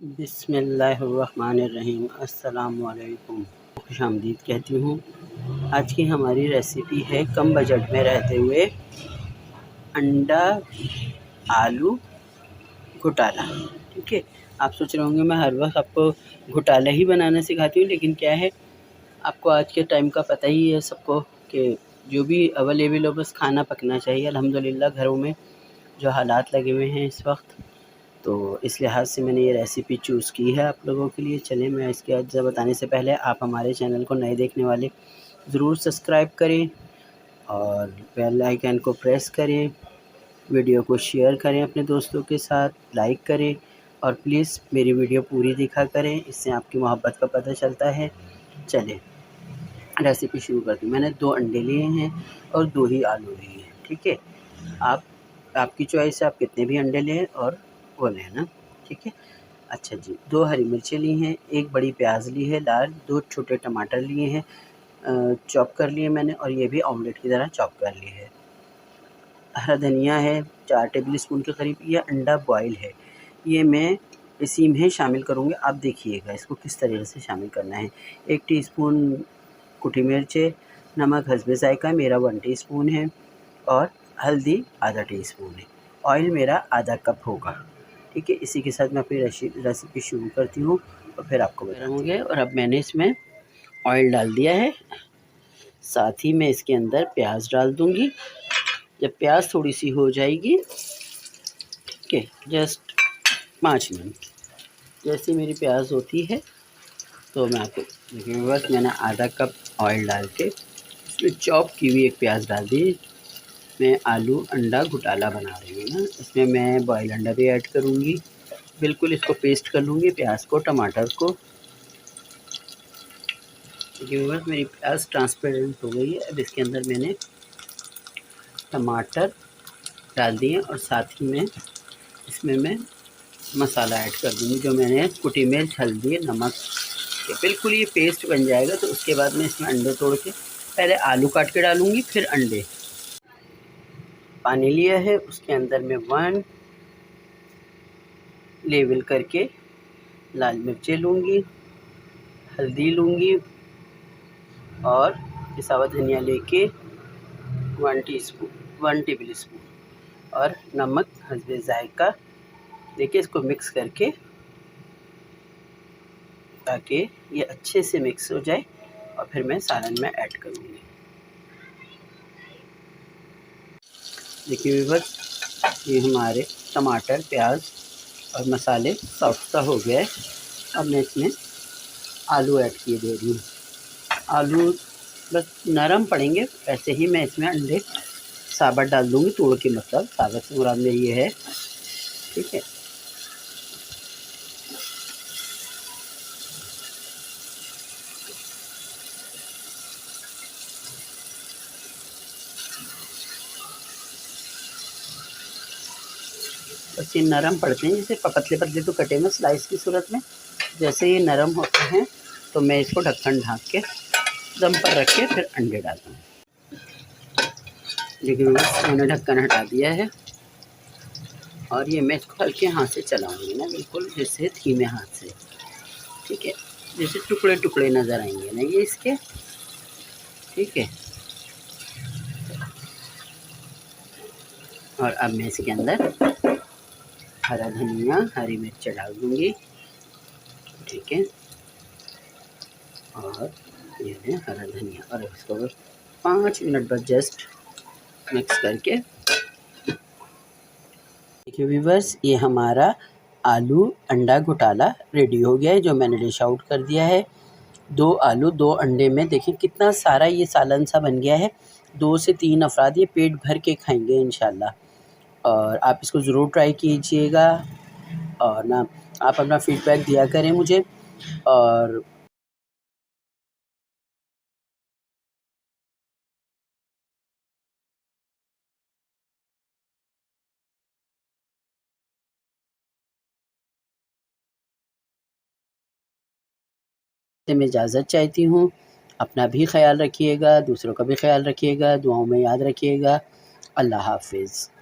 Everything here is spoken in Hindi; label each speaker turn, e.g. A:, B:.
A: बिस्मिल्लाहिर्रहमानिर्रहीम। अस्सलामुअलैकुम। खुशामदीद कहती हूँ। आज की हमारी रेसिपी है कम बजट में रहते हुए अंडा आलू घोटाला। ठीक है, आप सोच रहे होंगे मैं हर वक्त आपको घोटाला ही बनाना सिखाती हूँ, लेकिन क्या है, आपको आज के टाइम का पता ही है सबको कि जो भी अवेलेबल हो बस खाना पकना चाहिए। अल्हम्दुलिल्लाह घरों में जो हालात लगे हुए हैं इस वक्त, तो इस लिहाज से मैंने ये रेसिपी चूज़ की है आप लोगों के लिए। चलें, मैं इसके अज्जा बताने से पहले आप हमारे चैनल को नए देखने वाले ज़रूर सब्सक्राइब करें और बेल आइकन को प्रेस करें, वीडियो को शेयर करें अपने दोस्तों के साथ, लाइक करें और प्लीज़ मेरी वीडियो पूरी देखा करें, इससे आपकी मोहब्बत का पता चलता है। चलें रेसिपी शुरू करती हूँ। मैंने 2 अंडे लिए हैं और 2 ही आलू लिए हैं। ठीक है, आप आपकी चॉइस है, आप कितने भी अंडे लें और वो लेना। ठीक है, अच्छा जी, 2 हरी मिर्चें ली हैं, 1 बड़ी प्याज ली है लाल, 2 छोटे टमाटर लिए हैं, चॉप कर लिए मैंने, और ये भी ऑमलेट की तरह चॉप कर लिए है। हरा धनिया है 4 टेबल स्पून के करीब। ये अंडा बॉयल है, ये मैं इसी में शामिल करूँगी। आप देखिएगा इसको किस तरीके से शामिल करना है। 1 टीस्पून कुटी मिर्चें, नमक हस्बे ज़ायक़ा मेरा 1 टीस्पून है और हल्दी आधा टीस्पून है। ऑयल मेरा आधा कप होगा। ठीक है, इसी के साथ मैं अपनी रेसिपी शुरू करती हूँ और फिर आपको बताऊँगी। और अब मैंने इसमें ऑयल डाल दिया है, साथ ही मैं इसके अंदर प्याज डाल दूँगी। जब प्याज थोड़ी सी हो जाएगी, ठीक है, जस्ट 5 मिनट जैसी मेरी प्याज होती है तो मैं आपको देखिए, बस मैंने आधा कप ऑयल डाल के इसमें चॉप की हुई 1 प्याज डाल दी। मैं आलू अंडा घोटाला बना रही हूँ ना, इसमें मैं बॉयल अंडा भी ऐड करूँगी। बिल्कुल इसको पेस्ट कर लूँगी, प्याज को, टमाटर को। देखिए बस मेरी प्याज ट्रांसपेरेंट हो गई है। अब इसके अंदर मैंने टमाटर डाल दिए और साथ ही में इसमें मैं मसाला ऐड कर दूँगी, जो मैंने कुटी मिर्च, हल्दी, नमक, बिल्कुल ये पेस्ट बन जाएगा। तो उसके बाद मैं इसमें अंडे तोड़ के पहले आलू काट के डालूँगी, फिर अंडे। पानी लिया है, उसके अंदर मैं 1 लेवल करके लाल मिर्चें लूँगी, हल्दी लूँगी और पिसा हुआ धनिया लेके 1 टेबल स्पून और नमक हस्बे ज़ायक़ा। देखिए इसको मिक्स करके, ताकि ये अच्छे से मिक्स हो जाए, और फिर मैं सालन में ऐड करूँगी। देखिए व्यूअर्स, ये हमारे टमाटर, प्याज और मसाले सॉफ्ट सा हो गया है। अब मैं इसमें आलू ऐड किए दे रही हूँ। आलू बस नरम पड़ेंगे, ऐसे ही मैं इसमें अंडे साबुत डाल दूँगी, तोड़ के, मतलब साबुत से मुराद मेरी ये है। ठीक है, बस ये नरम पड़ते हैं, जैसे पतले पतले तो कटे में स्लाइस की सूरत में। जैसे ये नरम होते हैं तो मैं इसको ढक्कन ढाँक के दम पर रख के फिर अंडे डालता हूँ। देखिए मैंने ढक्कन हटा दिया है और ये मैं इसको हल्के हाथ से चलाऊँगी ना, बिल्कुल जैसे धीमे हाथ से। ठीक है, जैसे टुकड़े टुकड़े नज़र आएंगे ना ये इसके। ठीक है, और अब मैं इसके अंदर हरा धनिया, हरी मिर्च डाल दूँगी। ठीक है, और ये है हरा धनिया, और इसको 5 मिनट बस जस्ट मिक्स करके। देखिए व्यूअर्स, ये हमारा आलू अंडा घोटाला रेडी हो गया है, जो मैंने डिश आउट कर दिया है। 2 आलू 2 अंडे में देखिए कितना सारा ये सालन सा बन गया है। 2 से 3 अफराद ये पेट भर के खाएंगे इंशाल्लाह। और आप इसको ज़रूर ट्राई कीजिएगा और ना आप अपना फ़ीडबैक दिया करें मुझे। और मैं इजाज़त चाहती हूँ। अपना भी ख़याल रखिएगा, दूसरों का भी ख़याल रखिएगा, दुआओं में याद रखिएगा। अल्लाह हाफ़िज़।